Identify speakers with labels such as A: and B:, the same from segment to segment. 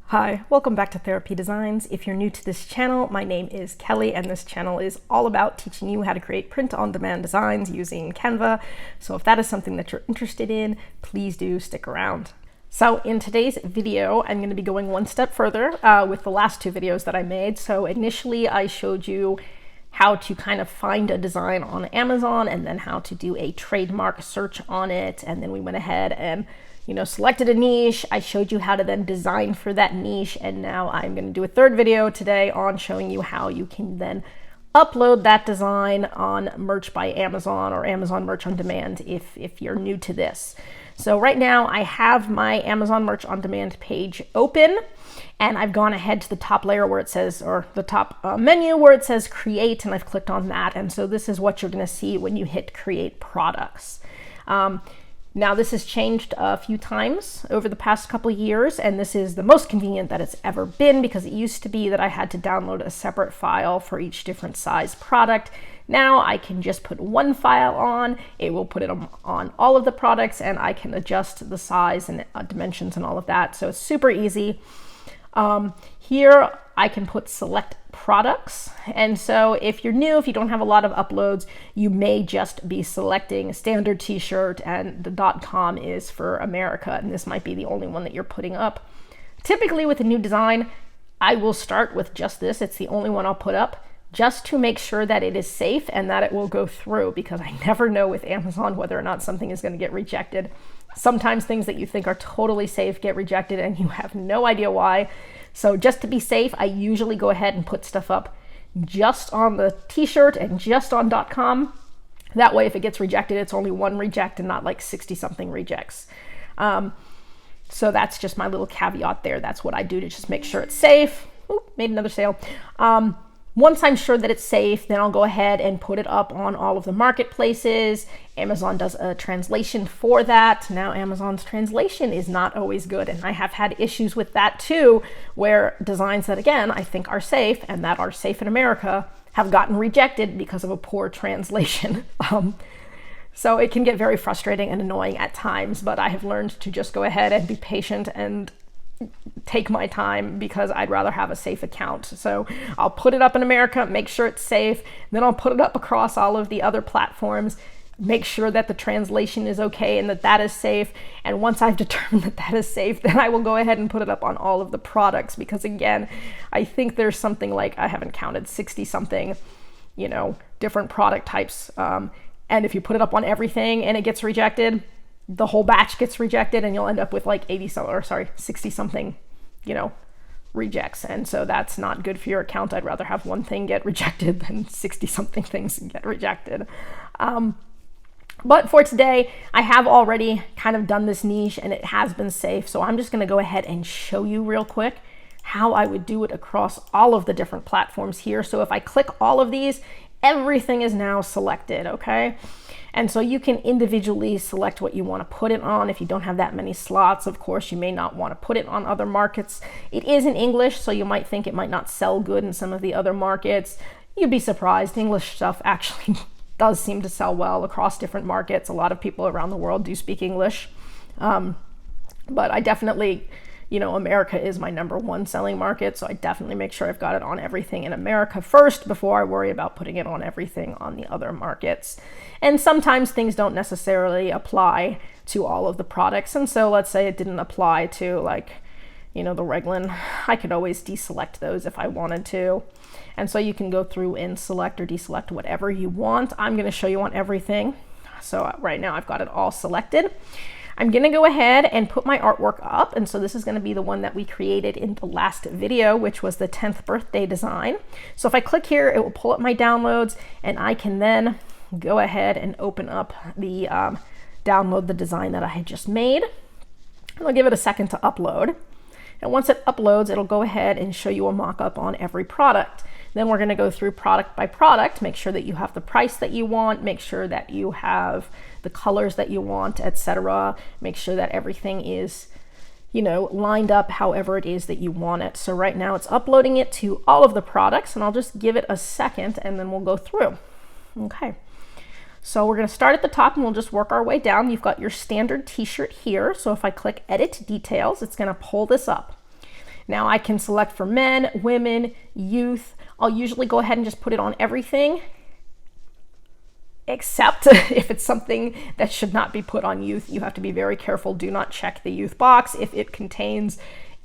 A: Hi, welcome back to Therapy Designs. If you're new to this channel, my name is Kelly and this channel is all about teaching you how to create print-on-demand designs using Canva. So if that is something that you're interested in, please do stick around. So in today's video, I'm going to be going one step further with the last two videos that I made. So initially I showed you how to kind of find a design on Amazon and then how to do a trademark search on it. And then we went ahead and selected a niche. I showed you how to then design for that niche. And now I'm going to do a third video today on showing you how you can then upload that design on Merch by Amazon or Amazon Merch on Demand if you're new to this. So right now I have my Amazon Merch on Demand page open and I've gone ahead to the top layer where it says, or the top menu where it says create, and I've clicked on that. And so this is what you're going to see when you hit create products. Now this has changed a few times over the past couple of years, and this is the most convenient that it's ever been because it used to be that I had to download a separate file for each different size product. Now I can just put one file on, it will put it on all of the products, and I can adjust the size and dimensions and all of that. So it's super easy. Here I can put select products. And so if you're new, if you don't have a lot of uploads, you may just be selecting a standard t-shirt and the .com is for America. And this might be the only one that you're putting up. Typically with a new design, I will start with just this. It's the only one I'll put up just to make sure that it is safe and that it will go through, because I never know with Amazon whether or not something is going to get rejected. Sometimes things that you think are totally safe get rejected and you have no idea why. So just to be safe, I usually go ahead and put stuff up just on the t-shirt and just on .com. That way, if it gets rejected, it's only one reject and not like 60 something rejects. So that's just my little caveat there. That's what I do to just make sure it's safe. Ooh, made another sale. Once I'm sure that it's safe, then I'll go ahead and put it up on all of the marketplaces. Amazon does a translation for that. Now Amazon's translation is not always good, and I have had issues with that too, where designs that again I think are safe and that are safe in America have gotten rejected because of a poor translation. So it can get very frustrating and annoying at times, but I have learned to just go ahead and be patient and take my time because I'd rather have a safe account. So I'll put it up in America, make sure it's safe, then I'll put it up across all of the other platforms, make sure that the translation is okay and that that is safe. And once I've determined that that is safe, then I will go ahead and put it up on all of the products, because again, I think there's something like, I haven't counted, 60 something, different product types. And if you put it up on everything and it gets rejected, the whole batch gets rejected and you'll end up with like 60 something, rejects. And so that's not good for your account. I'd rather have one thing get rejected than 60 something things get rejected. But for today, I have already kind of done this niche and it has been safe. So I'm just going to go ahead and show you real quick how I would do it across all of the different platforms here. So if I click all of these, everything is now selected, okay? And so you can individually select what you want to put it on. If you don't have that many slots, of course, you may not want to put it on other markets. It is in English, so you might think it might not sell good in some of the other markets. You'd be surprised. English stuff actually does seem to sell well across different markets. A lot of people around the world do speak English. But I definitely, America is my #1 selling market, so I definitely make sure I've got it on everything in America first before I worry about putting it on everything on the other markets. And sometimes things don't necessarily apply to all of the products, and so let's say it didn't apply to the Reglan. I could always deselect those if I wanted to. And so you can go through and select or deselect whatever you want. I'm going to show you on everything. So right now I've got it all selected. I'm going to go ahead and put my artwork up. And so this is going to be the one that we created in the last video, which was the 10th birthday design. So if I click here, it will pull up my downloads and I can then go ahead and open up the download the design that I had just made. And I'll give it a second to upload. And once it uploads, it'll go ahead and show you a mock-up on every product. Then we're going to go through product by product, make sure that you have the price that you want, make sure that you have the colors that you want, etc. Make sure that everything is, lined up however it is that you want it. So right now it's uploading it to all of the products, and I'll just give it a second and then we'll go through. Okay. So we're going to start at the top and we'll just work our way down. You've got your standard t-shirt here. So if I click edit details, it's going to pull this up. Now I can select for men, women, youth. I'll usually go ahead and just put it on everything, except if it's something that should not be put on youth. You have to be very careful. Do not check the youth box. If it contains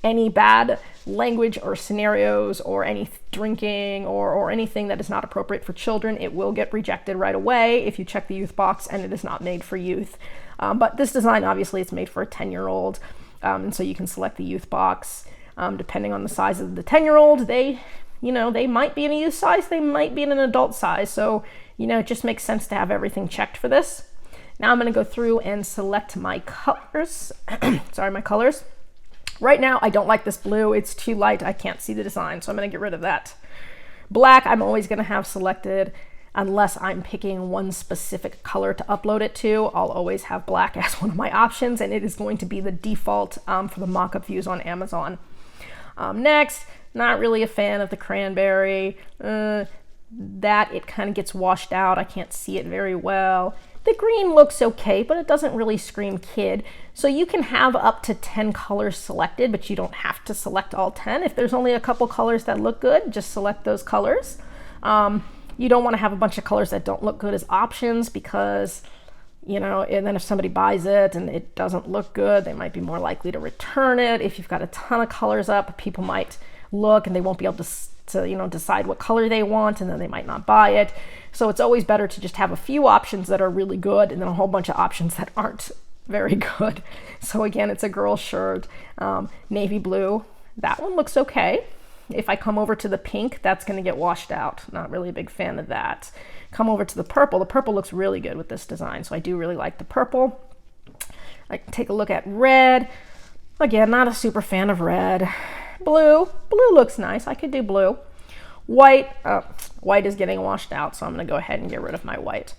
A: any bad language or scenarios or any drinking or anything that is not appropriate for children, it will get rejected right away if you check the youth box and it is not made for youth. But this design, obviously, it's made for a 10-year-old, and so you can select the youth box. Depending on the size of the 10-year-old, they might be in a youth size, they might be in an adult size. So, it just makes sense to have everything checked for this. Now I'm going to go through and select my colors. Sorry, my colors. Right now, I don't like this blue. It's too light. I can't see the design, so I'm going to get rid of that. Black, I'm always going to have selected unless I'm picking one specific color to upload it to. I'll always have black as one of my options, and it is going to be the default for the mock-up views on Amazon. Next, not really a fan of the cranberry. That it kind of gets washed out. I can't see it very well. The green looks okay, but it doesn't really scream kid. So you can have up to 10 colors selected, but you don't have to select all 10. If there's only a couple colors that look good, just select those colors. You don't want to have a bunch of colors that don't look good as options because, and then if somebody buys it and it doesn't look good, they might be more likely to return it. If you've got a ton of colors up, people might look and they won't be able to decide what color they want, and then they might not buy it. So it's always better to just have a few options that are really good and then a whole bunch of options that aren't very good. So again, it's a girl shirt, navy blue. That one looks okay. If I come over to the pink, that's going to get washed out. Not really a big fan of that. Come over to the purple. The purple looks really good with this design, so I do really like the purple. I can take a look at red. Again, not a super fan of red. Blue looks nice. I could do blue. White is getting washed out, so I'm going to go ahead and get rid of my white.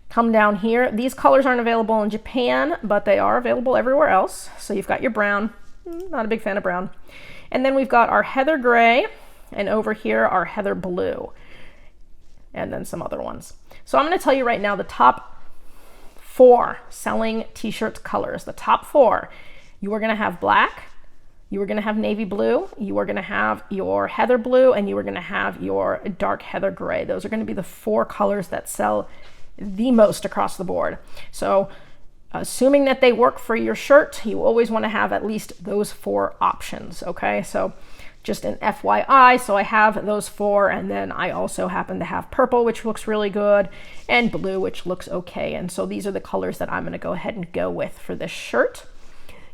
A: Come down here. These colors aren't available in Japan, but they are available everywhere else. So you've got your brown. Not a big fan of brown. And then we've got our heather gray, and over here our heather blue, and then some other ones. So I'm going to tell you right now the top 4 selling t-shirt colors. The top 4. You are going to have black. You are going to have navy blue, you are going to have your heather blue, and you are going to have your dark heather gray. Those are going to be the 4 colors that sell the most across the board. So assuming that they work for your shirt, you always want to have at least those 4 options, okay? So just an FYI, so I have those 4, and then I also happen to have purple, which looks really good, and blue, which looks okay. And so these are the colors that I'm going to go ahead and go with for this shirt.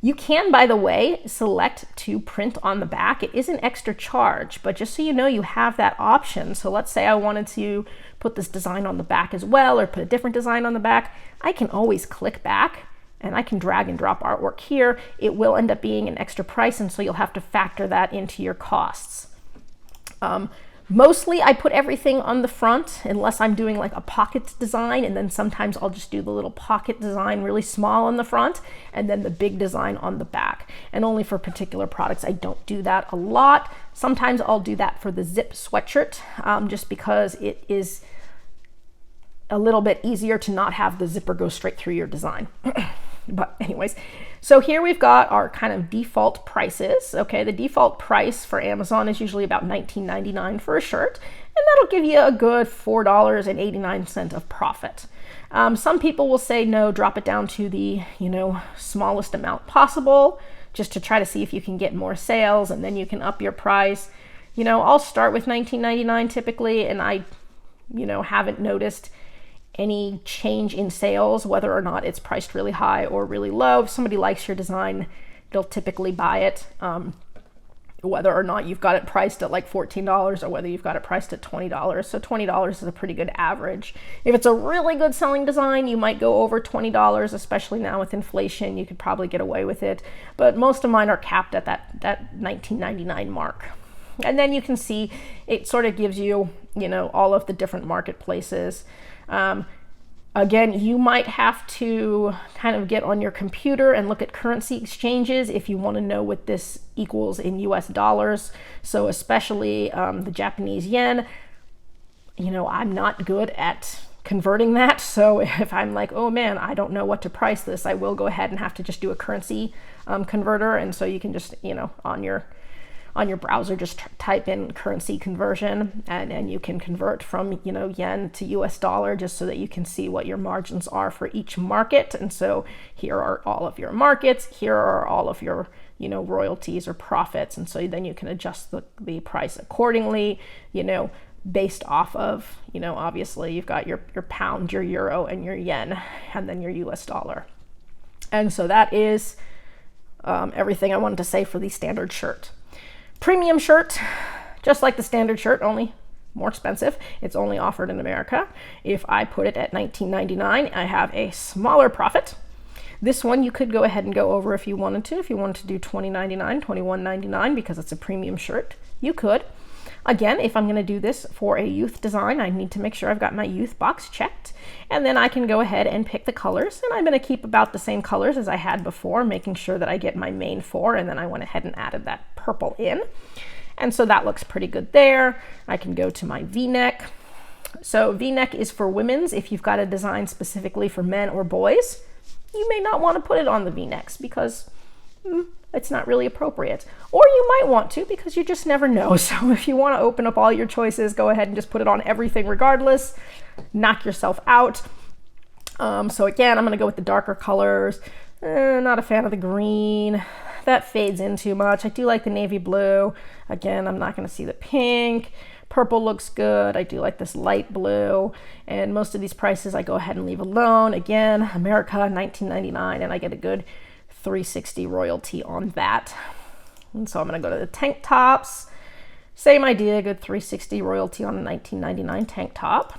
A: You can, by the way, select to print on the back. It is an extra charge, but just so you know, you have that option. So let's say I wanted to put this design on the back as well, or put a different design on the back. I can always click back and I can drag and drop artwork here. It will end up being an extra price, and so you'll have to factor that into your costs. Mostly I put everything on the front unless I'm doing like a pocket design, and then sometimes I'll just do the little pocket design really small on the front and then the big design on the back. And only for particular products. I don't do that a lot. Sometimes I'll do that for the zip sweatshirt, just because it is a little bit easier to not have the zipper go straight through your design. But anyways, so here we've got our kind of default prices. Okay, the default price for Amazon is usually about $19.99 for a shirt, and that'll give you a good $4.89 of profit. Some people will say, no, drop it down to the, smallest amount possible, just to try to see if you can get more sales, and then you can up your price. I'll start with $19.99 typically, and I, haven't noticed any change in sales, whether or not it's priced really high or really low. If somebody likes your design, they'll typically buy it, whether or not you've got it priced at like $14 or whether you've got it priced at $20. So $20 is a pretty good average. If it's a really good selling design, you might go over $20, especially now with inflation. You could probably get away with it, but most of mine are capped at that $19.99 mark. And then you can see it sort of gives you, all of the different marketplaces. Again, you might have to kind of get on your computer and look at currency exchanges if you want to know what this equals in US dollars. So especially the Japanese yen, I'm not good at converting that. So if I'm like, oh man, I don't know what to price this, I will go ahead and have to just do a currency converter. And so you can just, on your on your browser, just type in currency conversion, and you can convert from, you know, yen to US dollar, just so that you can see what your margins are for each market. And so here are all of your markets, here are all of your, you know, royalties or profits. And so then you can adjust the price accordingly, you know, based off of, you know, obviously you've got your pound, your euro, and your yen, and then your US dollar. And so that is everything I wanted to say for the standard shirt. Premium shirt, just like the standard shirt, only more expensive. It's only offered in America. If I put it at $19.99, I have a smaller profit. This one you could go ahead and go over if you wanted to. If you wanted to do $20.99, $21.99, because it's a premium shirt, you could. Again, if I'm going to do this for a youth design, I need to make sure I've got my youth box checked, and then I can go ahead and pick the colors, and I'm going to keep about the same colors as I had before, making sure that I get my main 4, and then I went ahead and added that purple in. And so that looks pretty good there. I can go to my V-neck. So V-neck is for women's. If you've got a design specifically for men or boys, you may not want to put it on the V-necks because it's not really appropriate. Or you might want to, because you just never know. So if you want to open up all your choices, go ahead and just put it on everything regardless. Knock yourself out. So again, I'm going to go with the darker colors. Not a fan of the green. That fades in too much. I do like the navy blue. Again, I'm not going to see the pink. Purple looks good. I do like this light blue. And most of these prices I go ahead and leave alone. Again, America, $19.99, and I get a good $3.60 royalty on that. And so I'm going to go to the tank tops. Same idea, good $3.60 royalty on a $19.99 tank top.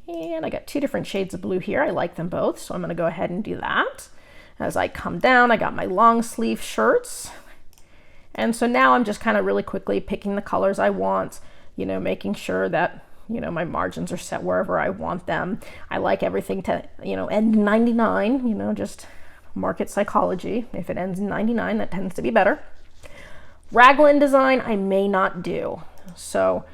A: And I got 2 different shades of blue here. I like them both, so I'm going to go ahead and do that. As I come down, I got my long sleeve shirts. And so now I'm just kind of really quickly picking the colors I want, you know, making sure that, you know, my margins are set wherever I want them. I like everything to, you know, end in 99, you know, just market psychology. If it ends in 99, that tends to be better. Raglan design, I may not do. So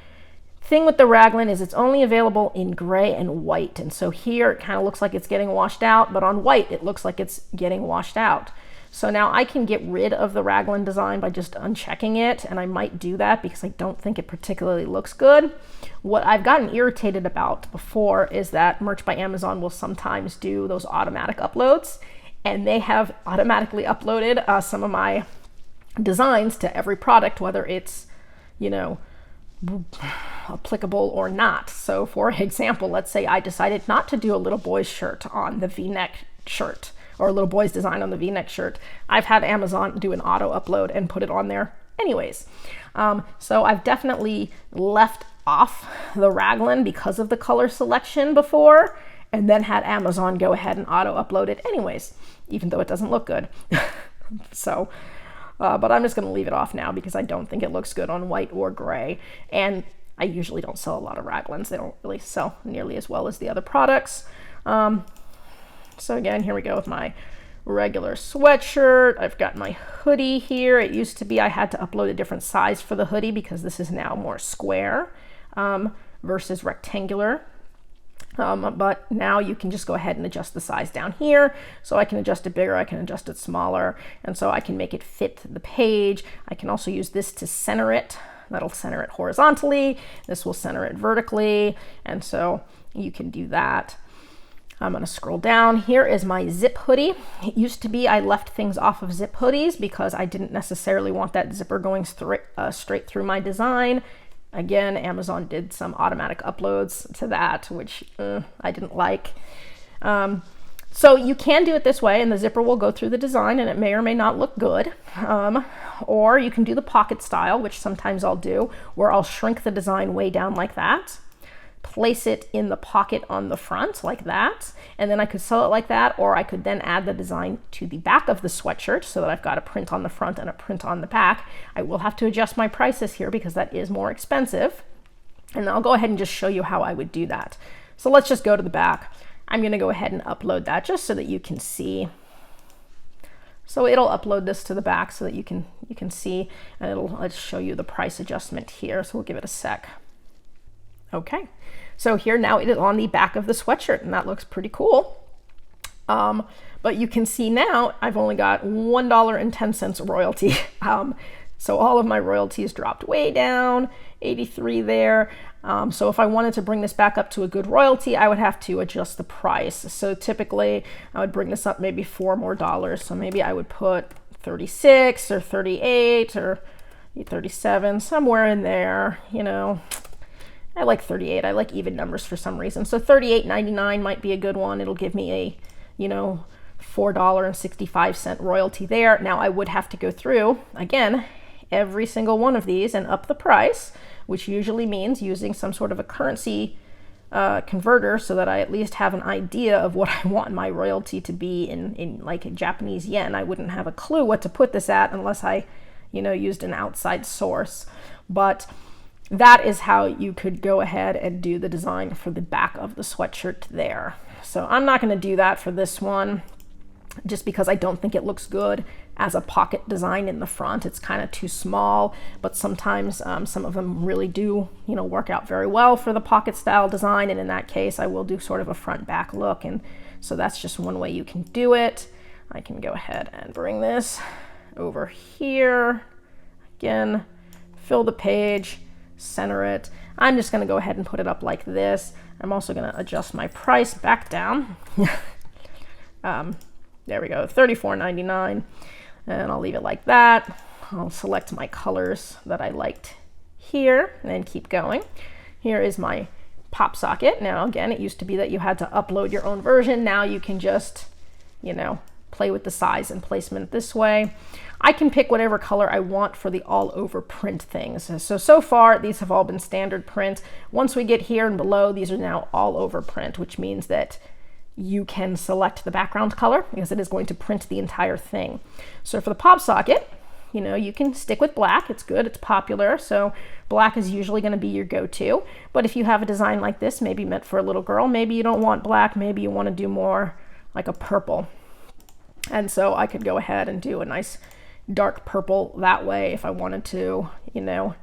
A: thing with the raglan is it's only available in gray and white. And so here it kind of looks like it's getting washed out, but on white, it looks like it's getting washed out. So now I can get rid of the raglan design by just unchecking it, and I might do that because I don't think it particularly looks good. What I've gotten irritated about before is that Merch by Amazon will sometimes do those automatic uploads, and they have automatically uploaded some of my designs to every product, whether it's, you know, applicable or not. So for example, let's say I decided not to do a little boy's shirt on the V-neck shirt, or a little boy's design on the V-neck shirt. I've had Amazon do an auto upload and put it on there anyways. So I've definitely left off the raglan because of the color selection before, and then had Amazon go ahead and auto upload it anyways, even though it doesn't look good. So, but I'm just gonna leave it off now because I don't think it looks good on white or gray. And I usually don't sell a lot of raglans. They don't really sell nearly as well as the other products. So again, here we go with my regular sweatshirt. I've got my hoodie here. It used to be I had to upload a different size for the hoodie because this is now more square versus rectangular. But now you can just go ahead and adjust the size down here. So I can adjust it bigger, I can adjust it smaller, and so I can make it fit the page. I can also use this to center it. That'll center it horizontally. This will center it vertically, and so you can do that. I'm going to scroll down. Here is my zip hoodie. It used to be I left things off of zip hoodies because I didn't necessarily want that zipper going straight through my design. Again, Amazon did some automatic uploads to that, which I didn't like. So you can do it this way, and the zipper will go through the design, and it may or may not look good. Or you can do the pocket style, which sometimes I'll do, where I'll shrink the design way down like that, place it in the pocket on the front like that, and then I could sell it like that, or I could then add the design to the back of the sweatshirt so that I've got a print on the front and a print on the back. I will have to adjust my prices here because that is more expensive, and I'll go ahead and just show you how I would do that. So let's just go to the back. I'm going to go ahead and upload that just so that you can see. So it'll upload this to the back so that you can see, and let's show you the price adjustment here. So we'll give it a sec. Okay, so here now it is on the back of the sweatshirt, and that looks pretty cool. But you can see now I've only got $1.10 royalty. So all of my royalties dropped way down, 83 there. So if I wanted to bring this back up to a good royalty, I would have to adjust the price. So typically I would bring this up maybe $4 more. So maybe I would put 36 or 38 or 37, somewhere in there, you know. I like 38. I like even numbers for some reason. So $38.99 might be a good one. It'll give me a, you know, $4.65 royalty there. Now I would have to go through, again, every single one of these and up the price, which usually means using some sort of a currency converter so that I at least have an idea of what I want my royalty to be in like a Japanese yen. I wouldn't have a clue what to put this at unless I, you know, used an outside source. But that is how you could go ahead and do the design for the back of the sweatshirt there. So I'm not going to do that for this one just because I don't think it looks good as a pocket design in the front. It's kind of too small, but sometimes some of them really do, you know, work out very well for the pocket style design. And in that case, I will do sort of a front back look. And so that's just one way you can do it. I can go ahead and bring this over here. Again, fill the page, center it. I'm just going to go ahead and put it up like this. I'm also going to adjust my price back down. There we go, $34.99, and I'll leave it like that. I'll select my colors that I liked here and then keep going. Here is my pop socket. Now again, it used to be that you had to upload your own version. Now you can just, you know, play with the size and placement this way. I can pick whatever color I want for the all over print things. So far, these have all been standard print. Once we get here and below, these are now all over print, which means that you can select the background color because it is going to print the entire thing. So for the pop socket, you know, you can stick with black. It's good, it's popular. So black is usually going to be your go-to. But if you have a design like this, maybe meant for a little girl, maybe you don't want black, maybe you want to do more like a purple. And so I could go ahead and do a nice dark purple that way if I wanted to, you know,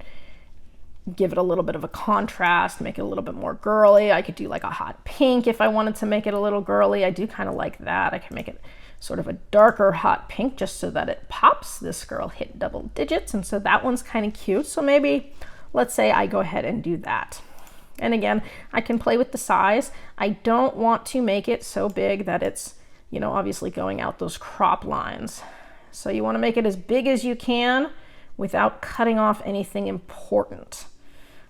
A: give it a little bit of a contrast, make it a little bit more girly. I could do like a hot pink if I wanted to make it a little girly. I do kind of like that. I can make it sort of a darker hot pink just so that it pops. This girl hit double digits, and so that one's kind of cute. So maybe, let's say I go ahead and do that. And again, I can play with the size. I don't want to make it so big that it's, you know, obviously going out those crop lines. So you want to make it as big as you can without cutting off anything important.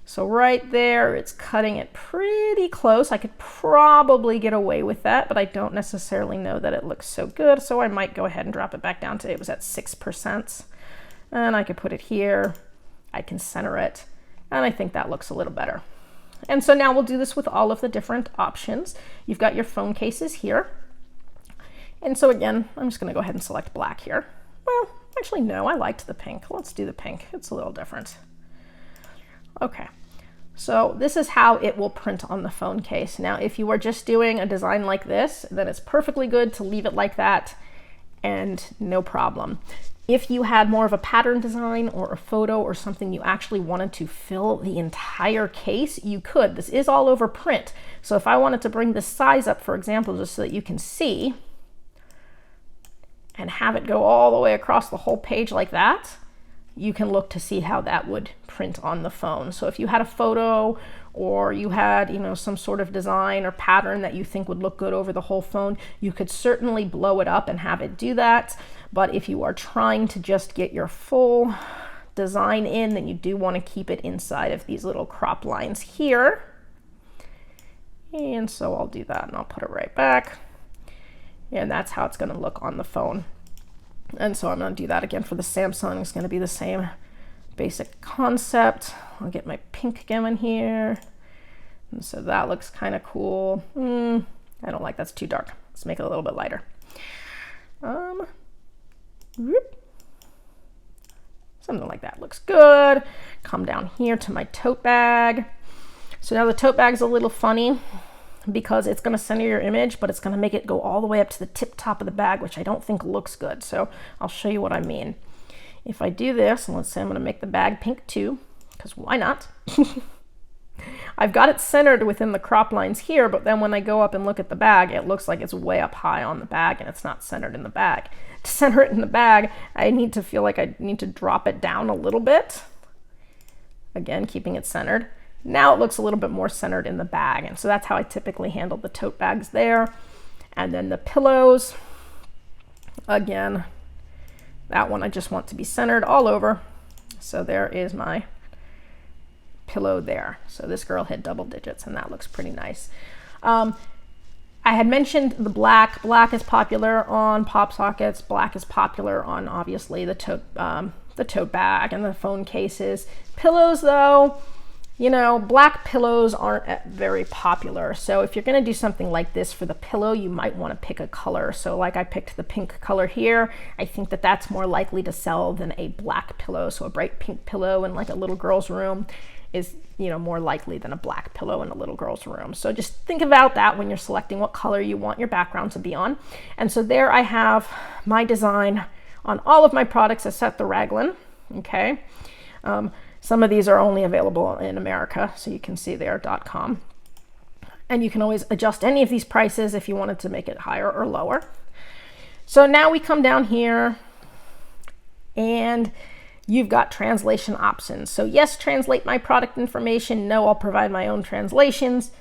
A: So right there, it's cutting it pretty close. I could probably get away with that, but I don't necessarily know that it looks so good. So I might go ahead and drop it back down to, it was at 6%. And I could put it here. I can center it. And I think that looks a little better. And so now we'll do this with all of the different options. You've got your phone cases here. And so again, I'm just going to go ahead and select black here. Well, actually, no, I liked the pink. Let's do the pink. It's a little different. Okay, so this is how it will print on the phone case. Now, if you are just doing a design like this, then it's perfectly good to leave it like that and no problem. If you had more of a pattern design or a photo or something you actually wanted to fill the entire case, you could. This is all over print. So if I wanted to bring the size up, for example, just so that you can see and have it go all the way across the whole page like that, you can look to see how that would print on the phone. So if you had a photo or you had, you know, some sort of design or pattern that you think would look good over the whole phone, you could certainly blow it up and have it do that. But if you are trying to just get your full design in, then you do want to keep it inside of these little crop lines here. And so I'll do that and I'll put it right back. And that's how it's going to look on the phone. And so I'm going to do that again for the Samsung. It's going to be the same basic concept. I'll get my pink going here. And so that looks kind of cool. I don't like that's too dark. Let's make it a little bit lighter. Something like that looks good. Come down here to my tote bag. So now the tote bag's a little funny because it's going to center your image, but it's going to make it go all the way up to the tip top of the bag, which I don't think looks good. So I'll show you what I mean. If I do this, and let's say I'm going to make the bag pink too, because why not? I've got it centered within the crop lines here, but then when I go up and look at the bag, it looks like it's way up high on the bag and it's not centered in the bag. To center it in the bag, I need to feel like I need to drop it down a little bit. Again, keeping it centered. Now it looks a little bit more centered in the bag. And so that's how I typically handle the tote bags there. And then the pillows, again, that one I just want to be centered all over. So there is my pillow there. So this girl hit double digits and that looks pretty nice. I had mentioned the black. Black is popular on pop sockets. Black is popular on obviously the tote bag and the phone cases. Pillows though, you know, black pillows aren't very popular. So if you're going to do something like this for the pillow, you might want to pick a color. So like I picked the pink color here. I think that that's more likely to sell than a black pillow. So a bright pink pillow in like a little girl's room is, you know, more likely than a black pillow in a little girl's room. So just think about that when you're selecting what color you want your background to be on. And so there I have my design on all of my products except the raglan. Okay. Some of these are only available in America, so you can see there .com. And you can always adjust any of these prices if you wanted to make it higher or lower. So now we come down here and you've got translation options. So yes, translate my product information. No, I'll provide my own translations.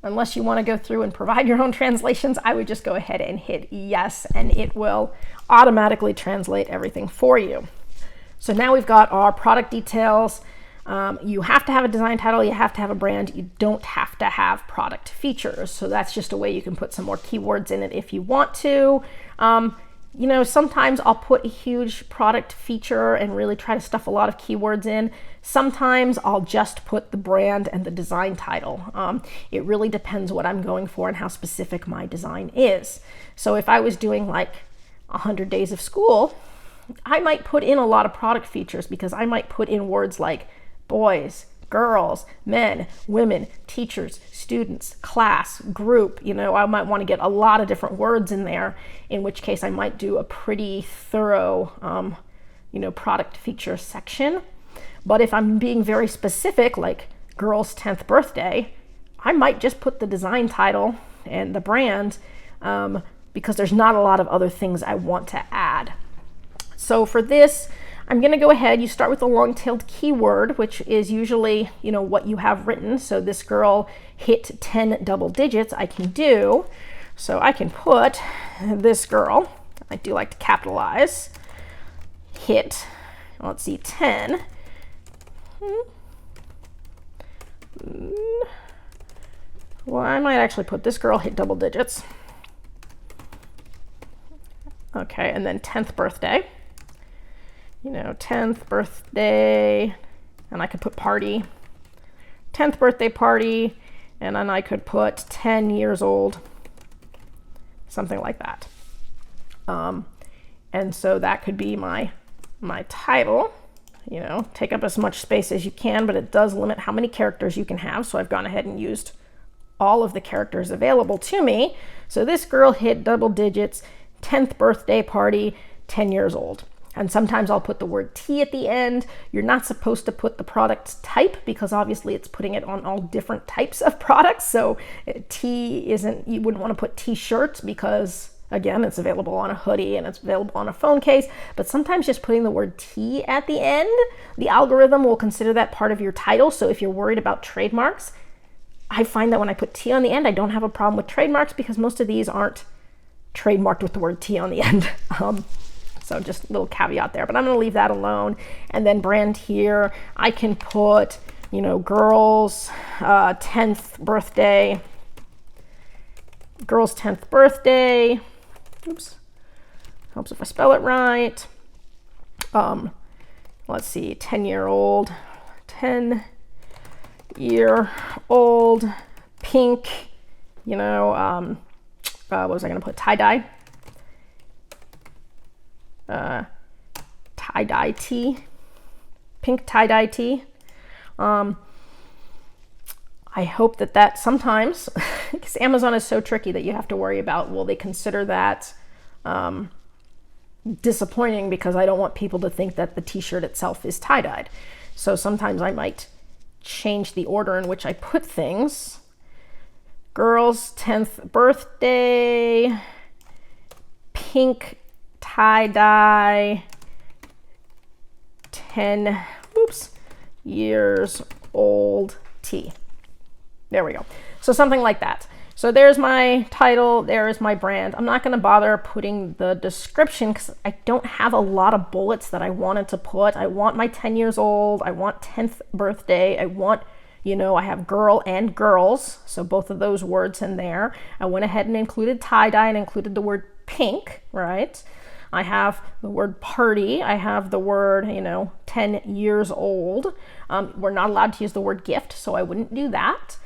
A: Unless you want to go through and provide your own translations, I would just go ahead and hit yes, and it will automatically translate everything for you. So now we've got our product details. You have to have a design title, you have to have a brand, you don't have to have product features. So that's just a way you can put some more keywords in it if you want to. You know, sometimes I'll put a huge product feature and really try to stuff a lot of keywords in. Sometimes I'll just put the brand and the design title. It really depends what I'm going for and how specific my design is. So if I was doing like 100 days of school, I might put in a lot of product features because I might put in words like boys, girls, men, women, teachers, students, class, group. You know, I might want to get a lot of different words in there, in which case I might do a pretty thorough, you know, product feature section. But if I'm being very specific, like girl's 10th birthday, I might just put the design title and the brand because there's not a lot of other things I want to add. So for this, I'm going to go ahead. You start with a long-tailed keyword, which is usually, you know, what you have written. So this girl hit 10 double digits. I can do. So I can put this girl, I do like to capitalize, hit, let's see, 10. Well, I might actually put this girl hit double digits. Okay, and then 10th birthday. You know, 10th birthday, and I could put party, 10th birthday party, and then I could put 10 years old, something like that. And so that could be my title. You know, take up as much space as you can, but it does limit how many characters you can have. So I've gone ahead and used all of the characters available to me. So this girl hit double digits, 10th birthday party, 10 years old. And sometimes I'll put the word T at the end. You're not supposed to put the product type because obviously it's putting it on all different types of products. So T isn't, you wouldn't want to put T-shirts because again, it's available on a hoodie and it's available on a phone case, but sometimes just putting the word T at the end, the algorithm will consider that part of your title. So if you're worried about trademarks, I find that when I put T on the end, I don't have a problem with trademarks because most of these aren't trademarked with the word T on the end. So just a little caveat there, but I'm going to leave that alone. And then brand here, I can put, you know, girls' 10th birthday, girl's 10th birthday. Oops, helps if I spell it right. Let's see, 10-year-old, 10-year-old, pink, you know, what was I going to put? Tie-dye. Tie-dye tee, pink tie-dye tee. I hope that sometimes, because Amazon is so tricky that you have to worry about, will they consider that disappointing because I don't want people to think that the t-shirt itself is tie-dyed. So sometimes I might change the order in which I put things. Girl's 10th birthday, pink tie-dye, 10 years old tea. There we go. So something like that. So there's my title, there is my brand. I'm not going to bother putting the description because I don't have a lot of bullets that I wanted to put. I want my 10 years old, I want 10th birthday, I want, you know, I have girl and girls, so both of those words in there. I went ahead and included tie-dye and included the word pink, right? I have the word party, I have the word, you know, 10 years old. We're not allowed to use the word gift, so I wouldn't do that.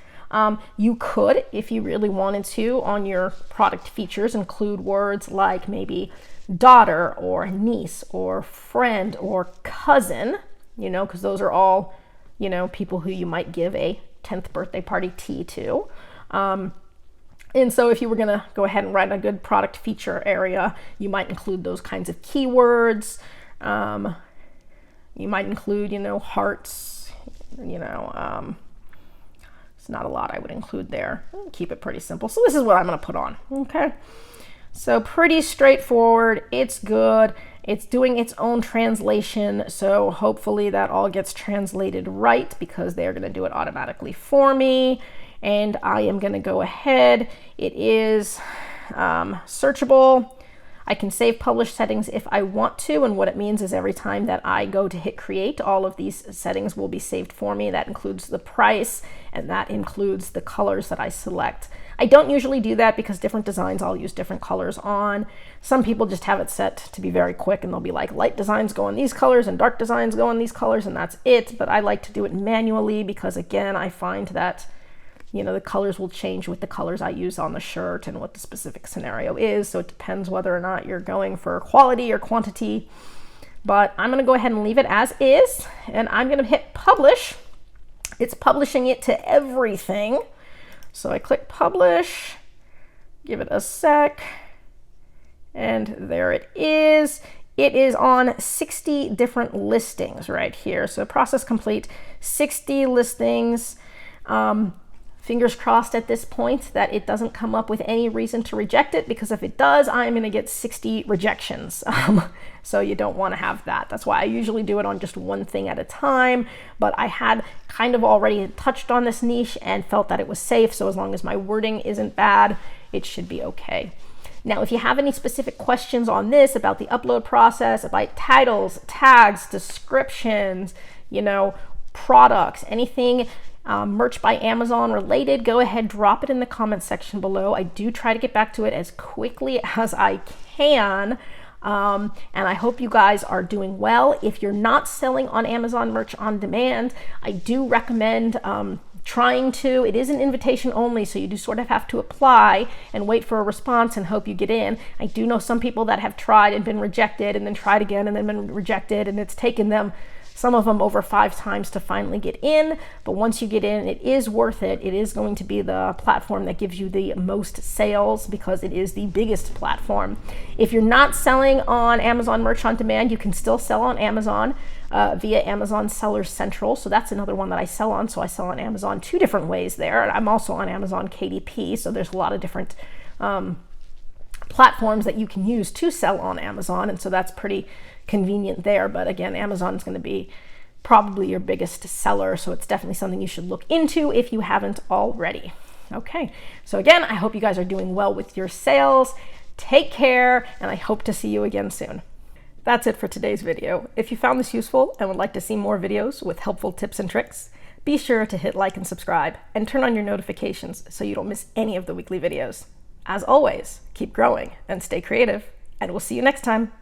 A: You could, if you really wanted to, on your product features include words like maybe daughter or niece or friend or cousin, you know, because those are all, you know, people who you might give a 10th birthday party tea to. And so if you were going to go ahead and write a good product feature area, you might include those kinds of keywords. You might include, you know, hearts, you know, it's not a lot I would include there. Keep it pretty simple. So this is what I'm going to put on. Okay. So pretty straightforward. It's good. It's doing its own translation. So hopefully that all gets translated right because they're going to do it automatically for me. And I am going to go ahead. It is searchable. I can save publish settings if I want to, and what it means is every time that I go to hit create, all of these settings will be saved for me. That includes the price, and that includes the colors that I select. I don't usually do that because different designs I'll use different colors on. Some people just have it set to be very quick, and they'll be like, light designs go in these colors and dark designs go in these colors, and that's it. But I like to do it manually because, again, I find that, you know, the colors will change with the colors I use on the shirt and what the specific scenario is. So it depends whether or not you're going for quality or quantity. But I'm going to go ahead and leave it as is, and I'm going to hit publish. It's publishing it to everything. So I click publish, give it a sec, and there it is. It is on 60 different listings right here. So process complete, 60 listings. Fingers crossed at this point that it doesn't come up with any reason to reject it, because if it does, I'm going to get 60 rejections. So you don't want to have that. That's why I usually do it on just one thing at a time, but I had kind of already touched on this niche and felt that it was safe. So as long as my wording isn't bad, it should be okay. Now, if you have any specific questions on this, about the upload process, about titles, tags, descriptions, you know, products, anything merch by Amazon related, go ahead, drop it in the comments section below. I do try to get back to it as quickly as I can. And I hope you guys are doing well. If you're not selling on Amazon Merch on Demand, I do recommend trying to. It is an invitation only, so you do sort of have to apply and wait for a response and hope you get in. I do know some people that have tried and been rejected and then tried again and then been rejected, and it's taken them, some of them, over 5 times to finally get in. But once you get in, it is worth it. It is going to be the platform that gives you the most sales because it is the biggest platform. If you're not selling on Amazon Merch on Demand, you can still sell on Amazon via Amazon Seller Central. So that's another one that I sell on. So I sell on Amazon 2 different ways there. And I'm also on Amazon KDP. So there's a lot of different platforms that you can use to sell on Amazon. And so that's pretty convenient there. But again, Amazon is going to be probably your biggest seller, so it's definitely something you should look into if you haven't already. Okay, so again, I hope you guys are doing well with your sales. Take care, and I hope to see you again soon. That's it for today's video. If you found this useful and would like to see more videos with helpful tips and tricks, be sure to hit like and subscribe and turn on your notifications so you don't miss any of the weekly videos. As always, keep growing and stay creative, and we'll see you next time.